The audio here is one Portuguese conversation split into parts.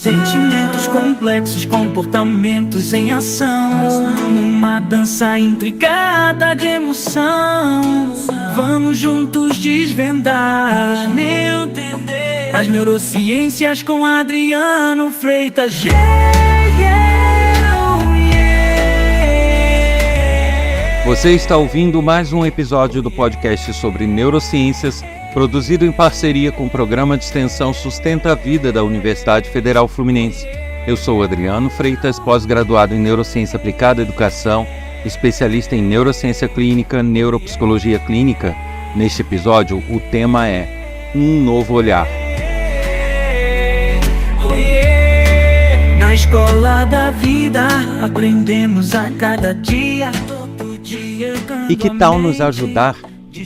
Sentimentos complexos, comportamentos em ação, uma dança intricada de emoção. Vamos juntos desvendar, entender as neurociências com Adriano Freitas. Você está ouvindo mais um episódio do podcast sobre neurociências, produzido em parceria com o Programa de Extensão Sustenta a Vida da Universidade Federal Fluminense. Eu sou Adriano Freitas, pós-graduado em Neurociência Aplicada à Educação, especialista em Neurociência Clínica, Neuropsicologia Clínica. Neste episódio, o tema é Um Novo Olhar. Na escola da vida, aprendemos a cada dia. E que tal nos ajudar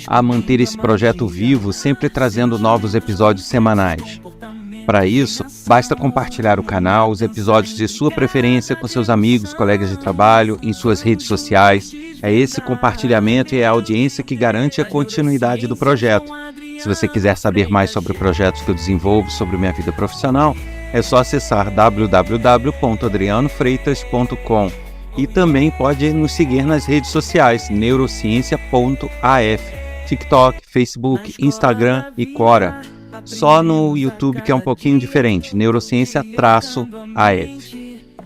a manter esse projeto vivo, sempre trazendo novos episódios semanais? Para isso, basta compartilhar o canal, os episódios de sua preferência com seus amigos, colegas de trabalho, em suas redes sociais. É esse compartilhamento e a audiência que garante a continuidade do projeto. Se você quiser saber mais sobre projetos que eu desenvolvo, sobre minha vida profissional, é só acessar www.adrianofreitas.com. E também pode nos seguir nas redes sociais, neurociência.af, TikTok, Facebook, Instagram e Quora. Só no YouTube que é um pouquinho diferente, neurociência-af.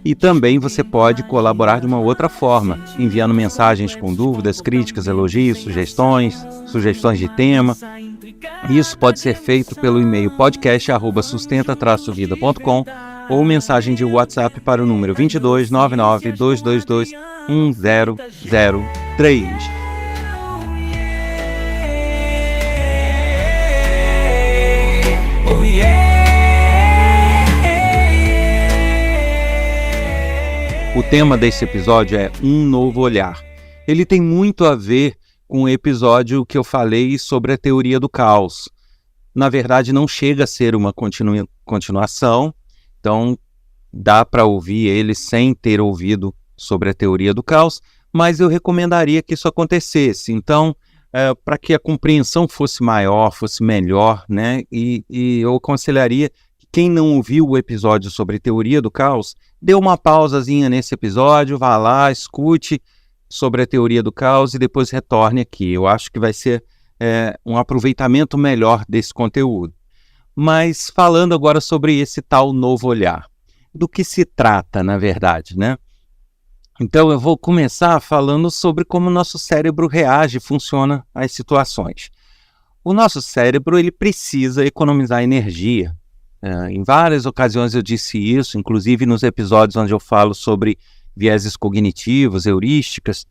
E também você pode colaborar de uma outra forma, enviando mensagens com dúvidas, críticas, elogios, sugestões de tema. Isso pode ser feito pelo e-mail podcast@sustenta-vida.com ou mensagem de WhatsApp para o número 22 99 222 1003. O tema desse episódio é Um Novo Olhar. Ele tem muito a ver com o episódio que eu falei sobre a teoria do caos. Na verdade, não chega a ser uma continuação, então dá para ouvir ele sem ter ouvido sobre a teoria do caos, mas eu recomendaria que isso acontecesse. Então, para que a compreensão fosse maior, fosse melhor, né? E eu aconselharia que quem não ouviu o episódio sobre teoria do caos, dê uma pausazinha nesse episódio, vá lá, escute sobre a teoria do caos e depois retorne aqui. Eu acho que vai ser um aproveitamento melhor desse conteúdo. Mas falando agora sobre esse tal novo olhar, do que se trata, na verdade, né? Então eu vou começar falando sobre como o nosso cérebro reage, funciona às situações. O nosso cérebro, ele precisa economizar energia. Em várias ocasiões eu disse isso, inclusive nos episódios onde eu falo sobre vieses cognitivos, heurísticas.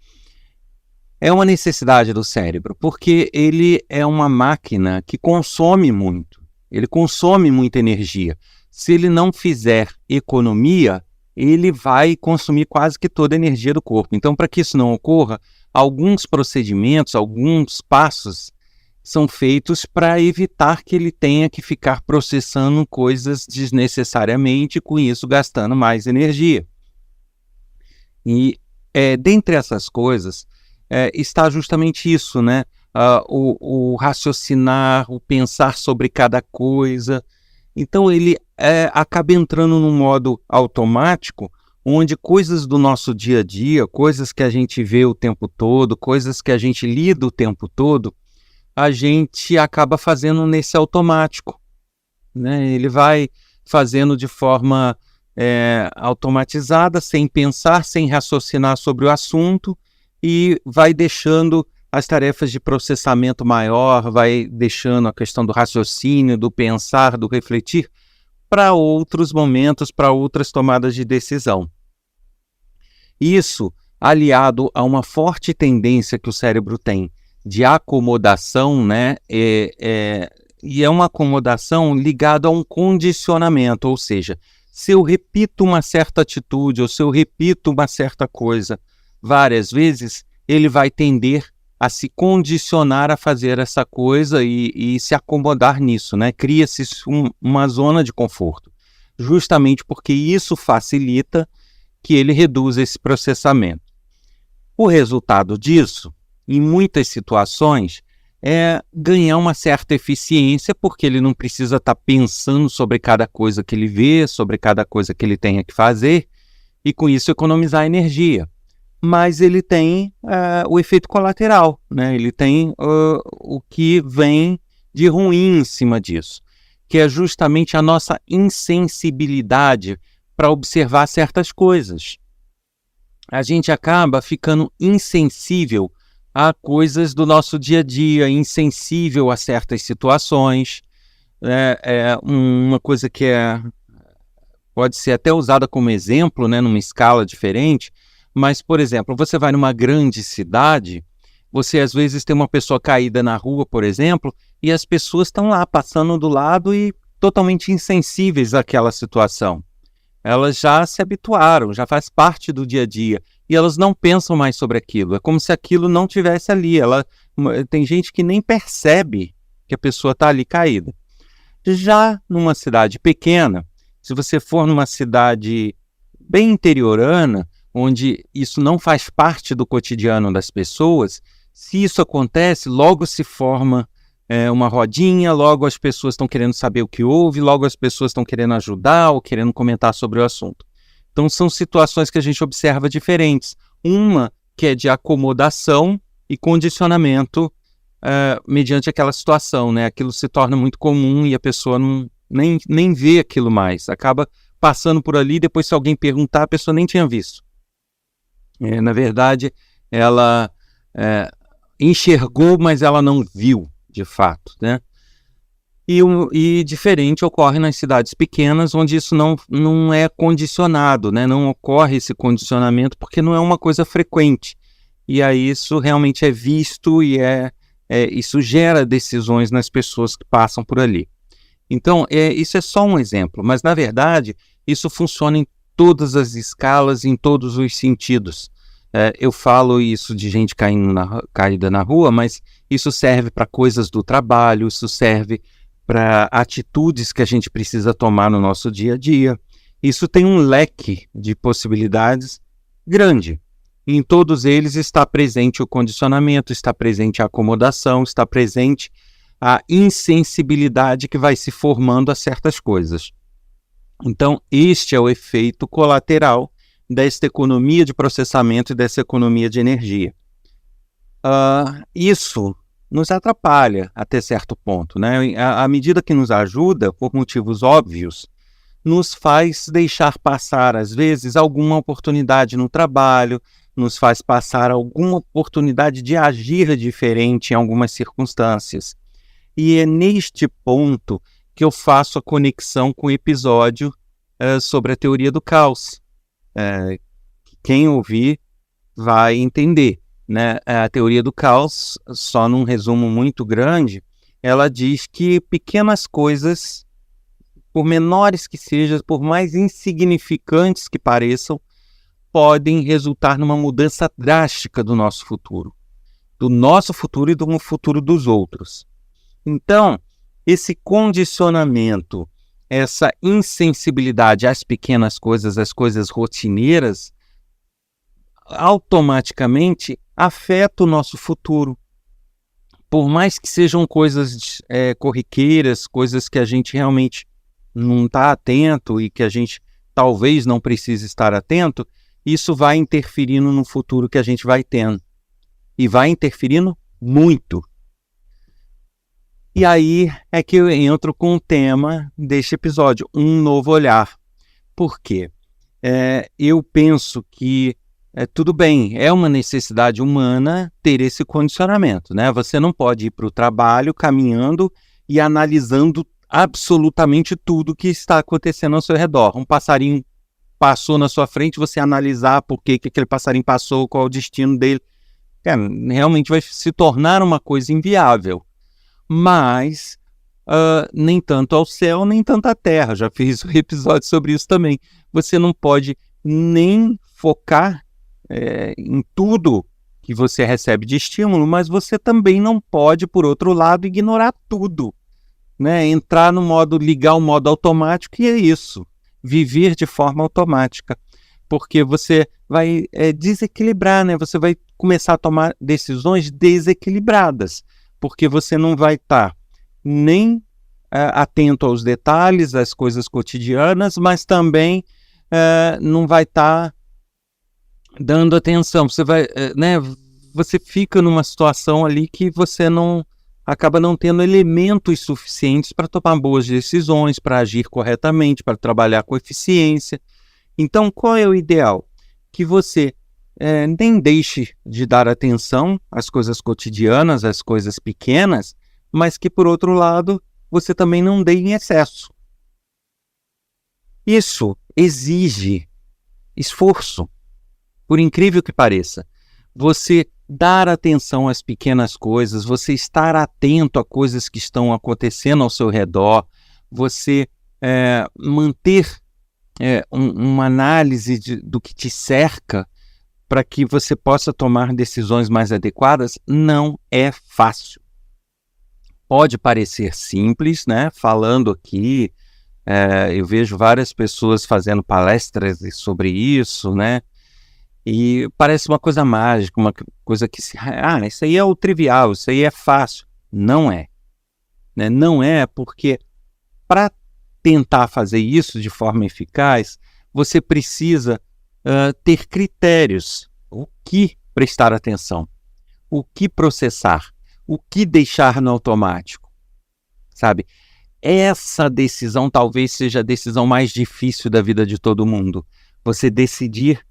É uma necessidade do cérebro, porque ele é uma máquina que consome muito. Ele consome muita energia. Se ele não fizer economia, ele vai consumir quase que toda a energia do corpo. Então, para que isso não ocorra, alguns procedimentos, alguns passos são feitos para evitar que ele tenha que ficar processando coisas desnecessariamente, com isso gastando mais energia. E dentre essas coisas está justamente isso, né? O raciocinar, o pensar sobre cada coisa. Então ele acaba entrando num modo automático, onde coisas do nosso dia a dia, coisas que a gente vê o tempo todo, coisas que a gente lida o tempo todo, a gente acaba fazendo nesse automático, né? Ele vai fazendo de forma automatizada, sem pensar, sem raciocinar sobre o assunto, e vai deixando as tarefas de processamento maior, vai deixando a questão do raciocínio, do pensar, do refletir, para outros momentos, para outras tomadas de decisão. Isso, aliado a uma forte tendência que o cérebro tem de acomodação, né? E é uma acomodação ligada a um condicionamento, ou seja, se eu repito uma certa atitude, ou se eu repito uma certa coisa várias vezes, ele vai tender a se condicionar a fazer essa coisa e se acomodar nisso, né? Cria-se uma zona de conforto, justamente porque isso facilita que ele reduza esse processamento. O resultado disso, em muitas situações, é ganhar uma certa eficiência, porque ele não precisa estar pensando sobre cada coisa que ele vê, sobre cada coisa que ele tenha que fazer, e com isso economizar energia. Mas ele tem o efeito colateral, né? Ele tem o que vem de ruim em cima disso, que é justamente a nossa insensibilidade para observar certas coisas. A gente acaba ficando insensível a coisas do nosso dia a dia, insensível a certas situações. Uma coisa que pode ser até usada como exemplo, né, numa escala diferente, mas, por exemplo, você vai numa grande cidade, você às vezes tem uma pessoa caída na rua, por exemplo, e as pessoas estão lá passando do lado e totalmente insensíveis àquela situação. Elas já se habituaram, já faz parte do dia a dia, e elas não pensam mais sobre aquilo. É como se aquilo não tivesse ali. Tem gente que nem percebe que a pessoa está ali caída. Já numa cidade pequena, se você for numa cidade bem interiorana, onde isso não faz parte do cotidiano das pessoas, se isso acontece, logo se forma uma rodinha, logo as pessoas estão querendo saber o que houve, logo as pessoas estão querendo ajudar ou querendo comentar sobre o assunto. Então são situações que a gente observa diferentes. Uma que é de acomodação e condicionamento mediante aquela situação, né? Aquilo se torna muito comum e a pessoa nem vê aquilo mais. Acaba passando por ali, depois se alguém perguntar, a pessoa nem tinha visto. Na verdade, ela enxergou, mas ela não viu, de fato, né? E diferente ocorre nas cidades pequenas, onde isso não é condicionado, né? Não ocorre esse condicionamento, porque não é uma coisa frequente. E aí isso realmente é visto e isso gera decisões nas pessoas que passam por ali. Então, isso é só um exemplo, mas na verdade, isso funciona em todas as escalas, em todos os sentidos. Eu falo isso de gente caída na rua, mas isso serve para coisas do trabalho, isso serve para atitudes que a gente precisa tomar no nosso dia a dia. Isso tem um leque de possibilidades grande. Em todos eles está presente o condicionamento, está presente a acomodação, está presente a insensibilidade que vai se formando a certas coisas. Então, este é o efeito colateral desta economia de processamento e dessa economia de energia. Isso nos atrapalha até certo ponto, né? À medida que nos ajuda, por motivos óbvios, nos faz deixar passar, às vezes, alguma oportunidade no trabalho, nos faz passar alguma oportunidade de agir diferente em algumas circunstâncias. E é neste ponto que eu faço a conexão com o episódio sobre a teoria do caos. Quem ouvir vai entender, né? A teoria do caos, só num resumo muito grande, ela diz que pequenas coisas, por menores que sejam, por mais insignificantes que pareçam, podem resultar numa mudança drástica do nosso futuro e do futuro dos outros. Então, esse condicionamento, essa insensibilidade às pequenas coisas, às coisas rotineiras, automaticamente afeta o nosso futuro. Por mais que sejam coisas corriqueiras, coisas que a gente realmente não está atento e que a gente talvez não precise estar atento, isso vai interferindo no futuro que a gente vai tendo. E vai interferindo muito. E aí é que eu entro com o tema deste episódio, um novo olhar. Por quê? Eu penso que tudo bem, é uma necessidade humana ter esse condicionamento, né? Você não pode ir para o trabalho caminhando e analisando absolutamente tudo que está acontecendo ao seu redor. Um passarinho passou na sua frente, você analisar por que aquele passarinho passou, qual é o destino dele. Realmente vai se tornar uma coisa inviável. Mas nem tanto ao céu, nem tanto à terra. Já fiz um episódio sobre isso também. Você não pode nem focar em tudo que você recebe de estímulo, mas você também não pode, por outro lado, ignorar tudo, né? Entrar no modo, ligar o modo automático, e é isso. Viver de forma automática. Porque você vai desequilibrar, né? Você vai começar a tomar decisões desequilibradas. porque você não vai estar nem atento aos detalhes, às coisas cotidianas, mas também não vai estar dando atenção. Você vai, você fica numa situação ali que você não acaba não tendo elementos suficientes para tomar boas decisões, para agir corretamente, para trabalhar com eficiência. Então, qual é o ideal? Que você nem deixe de dar atenção às coisas cotidianas, às coisas pequenas, mas que, por outro lado, você também não dê em excesso. Isso exige esforço, por incrível que pareça. Você dar atenção às pequenas coisas, você estar atento a coisas que estão acontecendo ao seu redor, você manter uma análise do que te cerca para que você possa tomar decisões mais adequadas, não é fácil. Pode parecer simples, né? Falando aqui, eu vejo várias pessoas fazendo palestras sobre isso, né? E parece uma coisa mágica, uma coisa que isso aí é o trivial, isso aí é fácil. Não é. Né? Não é porque para tentar fazer isso de forma eficaz, você precisa ter critérios. O que prestar atenção? O que processar? O que deixar no automático? Sabe? Essa decisão talvez seja a decisão mais difícil da vida de todo mundo. Você decidir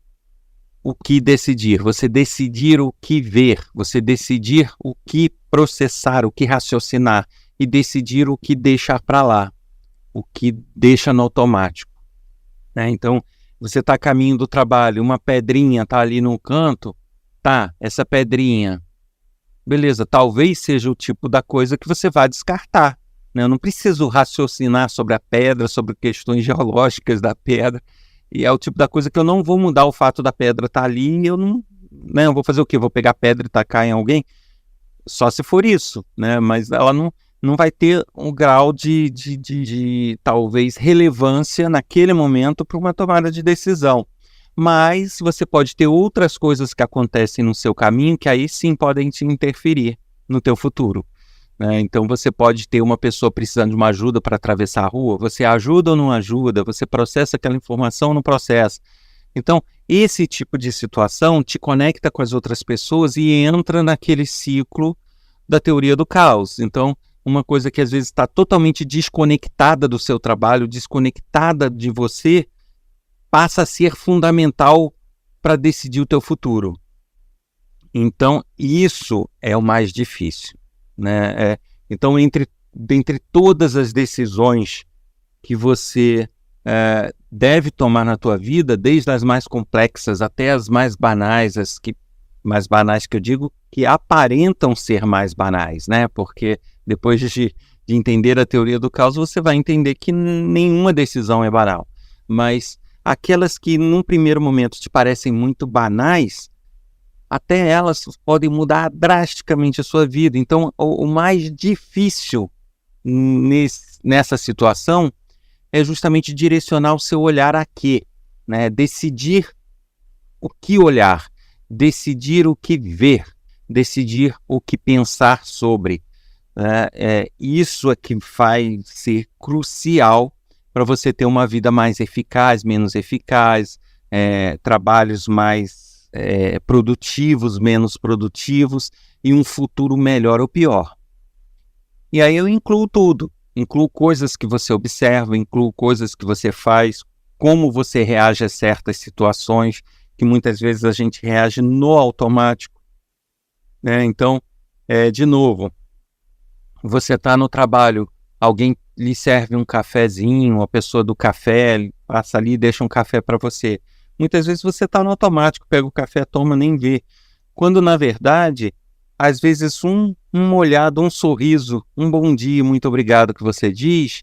o que decidir, você decidir o que ver, você decidir o que processar, o que raciocinar e decidir o que deixar para lá, o que deixa no automático. Né? Então, você está a caminho do trabalho, uma pedrinha está ali no canto, essa pedrinha, beleza, talvez seja o tipo da coisa que você vai descartar. Né? Eu não preciso raciocinar sobre a pedra, sobre questões geológicas da pedra. E é o tipo da coisa que eu não vou mudar o fato da pedra estar ali e eu não vou fazer o quê? Vou pegar a pedra e tacar em alguém? Só se for isso, né? Mas ela não vai ter um grau de talvez relevância naquele momento para uma tomada de decisão. Mas você pode ter outras coisas que acontecem no seu caminho que aí sim podem te interferir no teu futuro. Então você pode ter uma pessoa precisando de uma ajuda para atravessar a rua, você ajuda ou não ajuda, você processa aquela informação ou não processa. Então esse tipo de situação te conecta com as outras pessoas e entra naquele ciclo da teoria do caos. Então uma coisa que às vezes está totalmente desconectada do seu trabalho, desconectada de você, passa a ser fundamental para decidir o teu futuro. Então isso é o mais difícil. Né? Então, dentre todas as decisões que você deve tomar na tua vida, desde as mais complexas até as mais banais, mais banais que eu digo, que aparentam ser mais banais, né? Porque depois de entender a teoria do caos, você vai entender que nenhuma decisão é banal. Mas aquelas que num primeiro momento te parecem muito banais, até elas podem mudar drasticamente a sua vida. Então, o mais difícil nessa situação é justamente direcionar o seu olhar a quê? Né? Decidir o que olhar, decidir o que ver, decidir o que pensar sobre. Isso é que vai ser crucial para você ter uma vida mais eficaz, menos eficaz, trabalhos mais produtivos, menos produtivos e um futuro melhor ou pior. E aí eu incluo tudo, incluo coisas que você observa, incluo coisas que você faz, como você reage a certas situações, que muitas vezes a gente reage no automático. Né? Então, de novo, você está no trabalho, alguém lhe serve um cafezinho, a pessoa do café passa ali e deixa um café para você. Muitas vezes você está no automático, pega o café, toma, nem vê. Quando, na verdade, às vezes uma olhada, um sorriso, um bom dia, muito obrigado que você diz,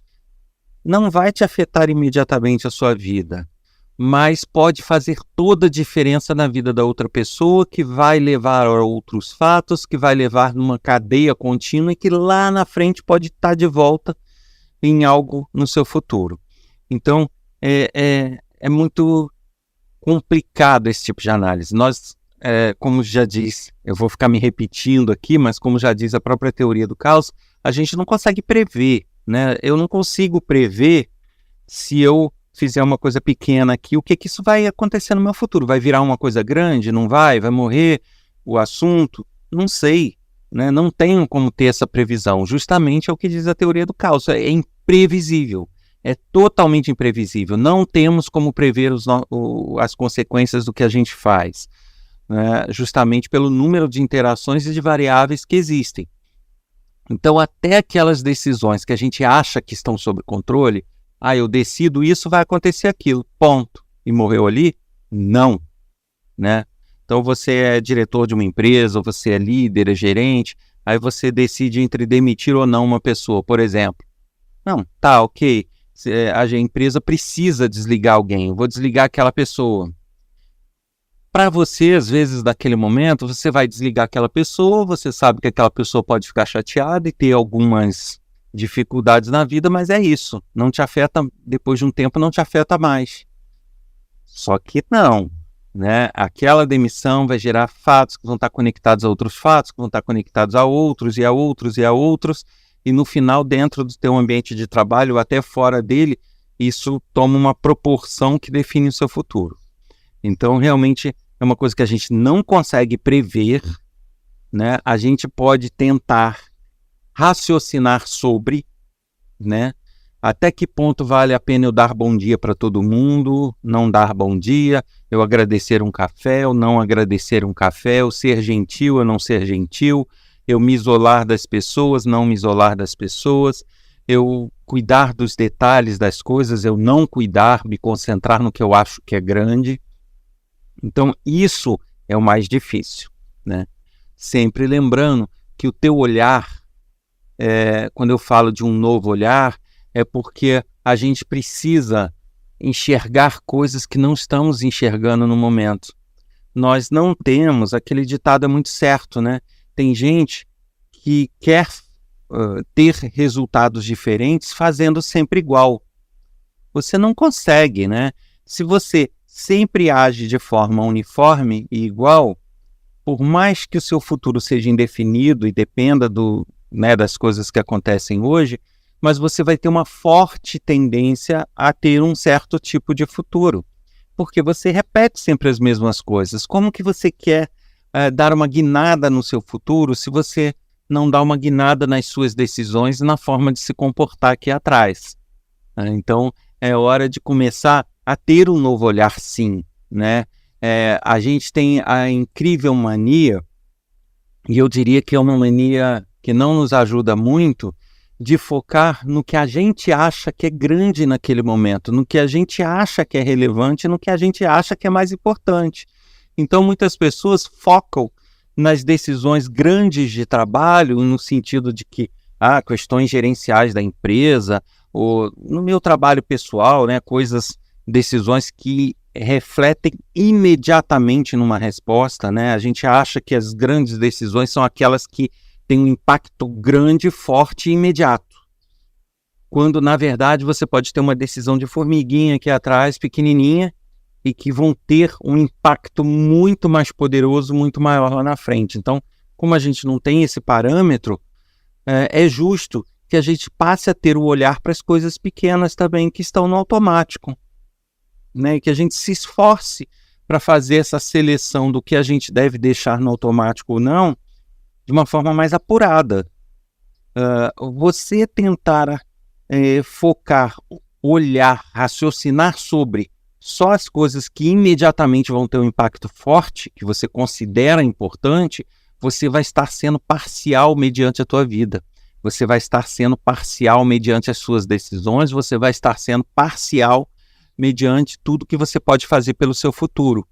não vai te afetar imediatamente a sua vida, mas pode fazer toda a diferença na vida da outra pessoa, que vai levar a outros fatos, que vai levar numa cadeia contínua e que lá na frente pode estar de volta em algo no seu futuro. Então, é muito complicado esse tipo de análise. Nós como já diz, eu vou ficar me repetindo aqui, mas como já diz a própria teoria do caos, a gente não consegue prever, né? Eu não consigo prever se eu fizer uma coisa pequena aqui, o que isso vai acontecer no meu futuro? Vai virar uma coisa grande? Não vai? Vai morrer o assunto? Não sei, né? Não tenho como ter essa previsão. Justamente é o que diz a teoria do caos. É imprevisível. É totalmente imprevisível. Não temos como prever as consequências do que a gente faz, né? Justamente pelo número de interações e de variáveis que existem. Então, até aquelas decisões que a gente acha que estão sob controle, eu decido isso, vai acontecer aquilo, ponto. E morreu ali? Não, né? Então você é diretor de uma empresa, ou você é líder, é gerente, aí você decide entre demitir ou não uma pessoa, por exemplo. Não, tá, ok, a empresa precisa desligar alguém, eu vou desligar aquela pessoa. Para você, às vezes, naquele momento, você vai desligar aquela pessoa, você sabe que aquela pessoa pode ficar chateada e ter algumas dificuldades na vida, mas é isso, não te afeta, depois de um tempo não te afeta mais. Só que não, né? Aquela demissão vai gerar fatos que vão estar conectados a outros fatos, que vão estar conectados a outros e a outros e a outros, e no final, dentro do teu ambiente de trabalho, até fora dele, isso toma uma proporção que define o seu futuro. Então, realmente, é uma coisa que a gente não consegue prever, né? A gente pode tentar raciocinar sobre, né? Até que ponto vale a pena eu dar bom dia para todo mundo, não dar bom dia, eu agradecer um café, ou não agradecer um café, eu ser gentil, ou não ser gentil, eu me isolar das pessoas, não me isolar das pessoas, eu cuidar dos detalhes das coisas, eu não cuidar, me concentrar no que eu acho que é grande. Então, isso é o mais difícil, né? Sempre lembrando que o teu olhar, quando eu falo de um novo olhar, é porque a gente precisa enxergar coisas que não estamos enxergando no momento. Nós não temos, aquele ditado é muito certo, né? Tem gente que quer ter resultados diferentes fazendo sempre igual. Você não consegue, né? Se você sempre age de forma uniforme e igual, por mais que o seu futuro seja indefinido e dependa das coisas que acontecem hoje, mas você vai ter uma forte tendência a ter um certo tipo de futuro, porque você repete sempre as mesmas coisas. Como que você quer dar uma guinada no seu futuro se você não dá uma guinada nas suas decisões e na forma de se comportar aqui atrás? Então, é hora de começar a ter um novo olhar, sim, né? A gente tem a incrível mania, e eu diria que é uma mania que não nos ajuda muito, de focar no que a gente acha que é grande naquele momento, no que a gente acha que é relevante, no que a gente acha que é mais importante. Então, muitas pessoas focam nas decisões grandes de trabalho, no sentido de que questões gerenciais da empresa, ou no meu trabalho pessoal, né, decisões que refletem imediatamente numa resposta, né? A gente acha que as grandes decisões são aquelas que têm um impacto grande, forte e imediato. Quando, na verdade, você pode ter uma decisão de formiguinha aqui atrás, pequenininha, e que vão ter um impacto muito mais poderoso, muito maior lá na frente. Então, como a gente não tem esse parâmetro, é justo que a gente passe a ter o olhar para as coisas pequenas também que estão no automático, né? E que a gente se esforce para fazer essa seleção do que a gente deve deixar no automático ou não, de uma forma mais apurada. Você tentar focar, olhar, raciocinar sobre só as coisas que imediatamente vão ter um impacto forte, que você considera importante, você vai estar sendo parcial mediante a tua vida. Você vai estar sendo parcial mediante as suas decisões, você vai estar sendo parcial mediante tudo que você pode fazer pelo seu futuro.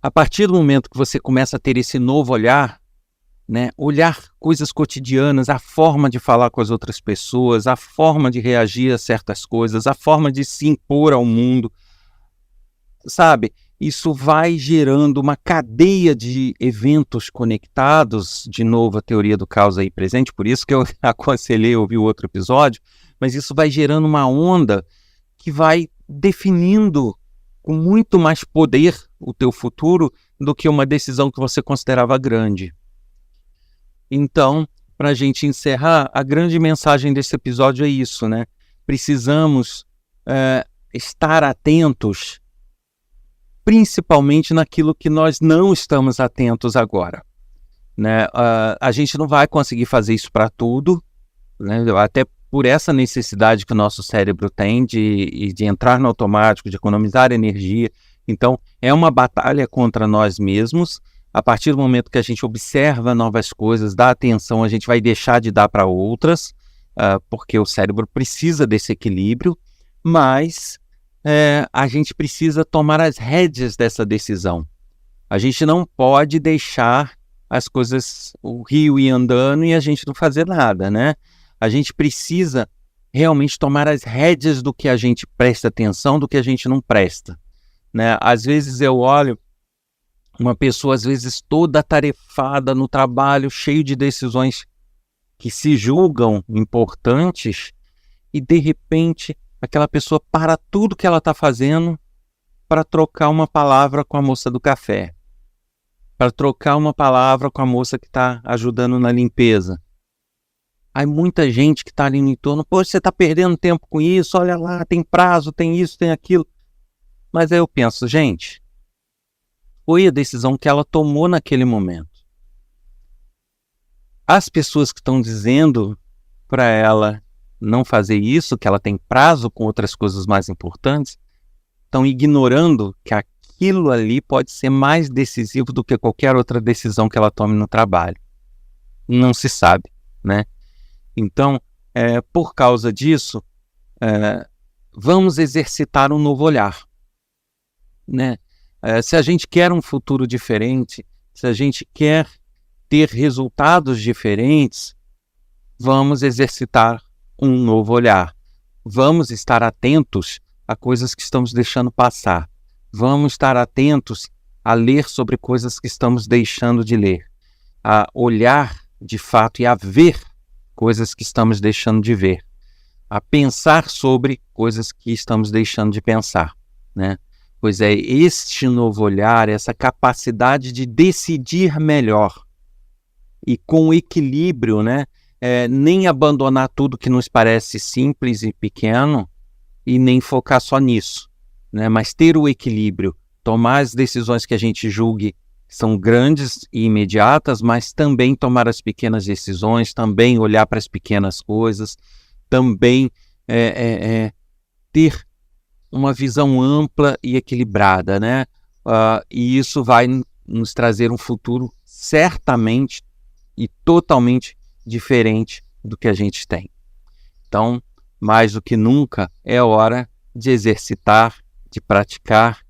A partir do momento que você começa a ter esse novo olhar, né, olhar coisas cotidianas, a forma de falar com as outras pessoas, a forma de reagir a certas coisas, a forma de se impor ao mundo, sabe? Isso vai gerando uma cadeia de eventos conectados, de novo a teoria do caos aí presente, por isso que eu aconselhei ouvir o outro episódio, mas isso vai gerando uma onda que vai definindo com muito mais poder o teu futuro do que uma decisão que você considerava grande. Então, para a gente encerrar, a grande mensagem desse episódio é isso, né? Precisamos estar atentos, principalmente naquilo que nós não estamos atentos agora, né? A gente não vai conseguir fazer isso para tudo, né? Até por essa necessidade que o nosso cérebro tem de entrar no automático, de economizar energia. Então, é uma batalha contra nós mesmos. A partir do momento que a gente observa novas coisas, dá atenção, a gente vai deixar de dar para outras, porque o cérebro precisa desse equilíbrio, mas a gente precisa tomar as rédeas dessa decisão. A gente não pode deixar as coisas, o rio ir andando e a gente não fazer nada, né? A gente precisa realmente tomar as rédeas do que a gente presta atenção, do que a gente não presta, né? Às vezes eu olho uma pessoa, às vezes toda atarefada no trabalho, cheio de decisões que se julgam importantes, e de repente aquela pessoa para tudo que ela está fazendo para trocar uma palavra com a moça do café, para trocar uma palavra com a moça que está ajudando na limpeza. Aí muita gente que está ali no entorno, poxa, você está perdendo tempo com isso, olha lá, tem prazo, tem isso, tem aquilo. Mas aí eu penso, gente, foi a decisão que ela tomou naquele momento. As pessoas que estão dizendo para ela não fazer isso, que ela tem prazo com outras coisas mais importantes, estão ignorando que aquilo ali pode ser mais decisivo do que qualquer outra decisão que ela tome no trabalho. Não se sabe, né? Então, por causa disso, vamos exercitar um novo olhar, né? Se a gente quer um futuro diferente, se a gente quer ter resultados diferentes, vamos exercitar um novo olhar. Vamos estar atentos a coisas que estamos deixando passar. Vamos estar atentos a ler sobre coisas que estamos deixando de ler. A olhar de fato e a ver coisas que estamos deixando de ver, a pensar sobre coisas que estamos deixando de pensar, né? Pois é, este novo olhar, essa capacidade de decidir melhor e com equilíbrio, né? Nem abandonar tudo que nos parece simples e pequeno e nem focar só nisso, né? Mas ter o equilíbrio, tomar as decisões que a gente julgue são grandes e imediatas, mas também tomar as pequenas decisões, também olhar para as pequenas coisas, também ter uma visão ampla e equilibrada, né? E isso vai nos trazer um futuro certamente e totalmente diferente do que a gente tem. Então, mais do que nunca, é hora de exercitar, de praticar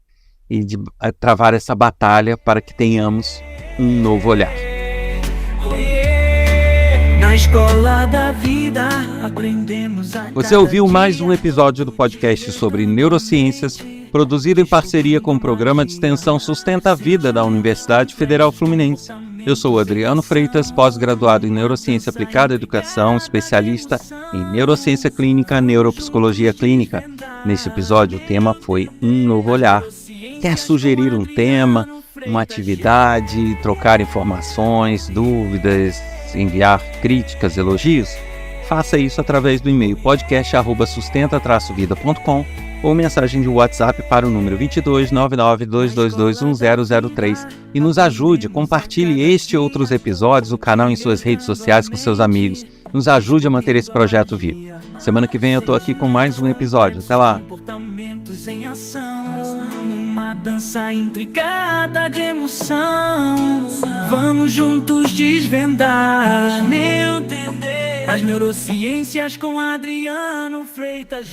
e de travar essa batalha para que tenhamos um novo olhar. Na escola da vida aprendemos a Você ouviu mais um episódio do podcast sobre neurociências, produzido em parceria com o programa de extensão Sustenta a Vida da Universidade Federal Fluminense. Eu sou Adriano Freitas, pós-graduado em Neurociência Aplicada à Educação, especialista em Neurociência Clínica, Neuropsicologia Clínica. Neste episódio, o tema foi Um Novo Olhar. Quer sugerir um tema, uma atividade, trocar informações, dúvidas, enviar críticas, elogios? Faça isso através do e-mail podcast@sustenta-vida.com ou mensagem de WhatsApp para o número 22 99 222 1003 e nos ajude, compartilhe este e outros episódios, o canal em suas redes sociais com seus amigos. Nos ajude a manter esse projeto vivo. Semana que vem eu tô aqui com mais um episódio. Até lá! comportamentos em ação, uma dança intricada de emoção. Vamos juntos desvendar as neurociências com Adriano Freitas.